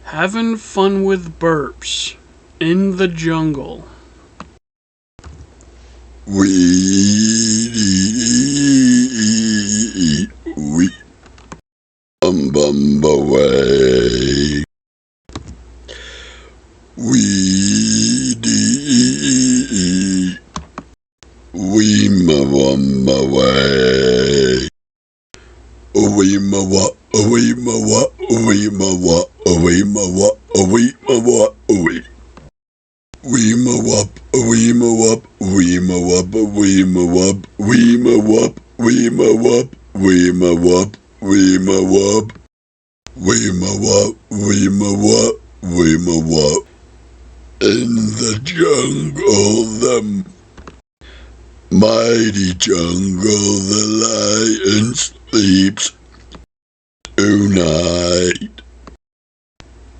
Having fun with Burps in the jungle. We bum away. We away. We in the jungle, the mighty jungle, the lion sleeps tonight.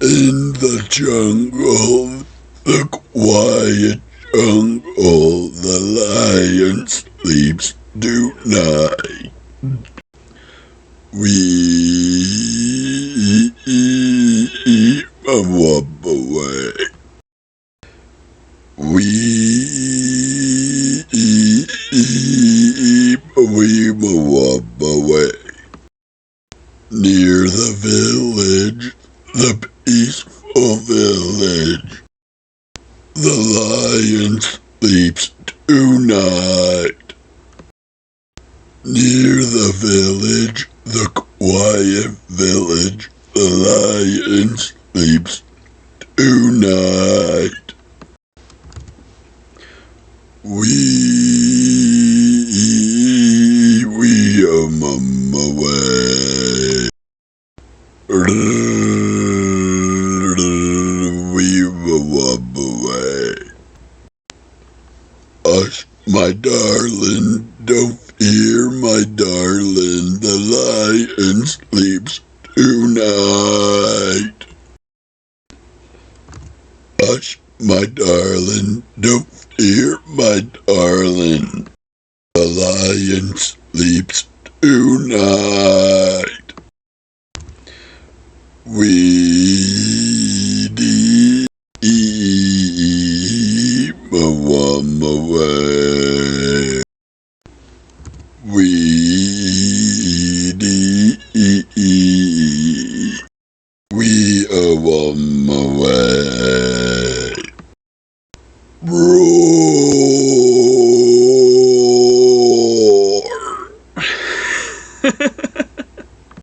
In the jungle, the quiet jungle, the lion sleeps tonight. We whoop away. We whoop away. Near the village, the peaceful village, the lion sleeps tonight. Near the village, the quiet village, the lion sleeps tonight. We away. We wub away. Hush, my darling, don't fear, my darling, the lion sleeps tonight. Hush, my darling, don't fear, my darling, the lion sleeps tonight. We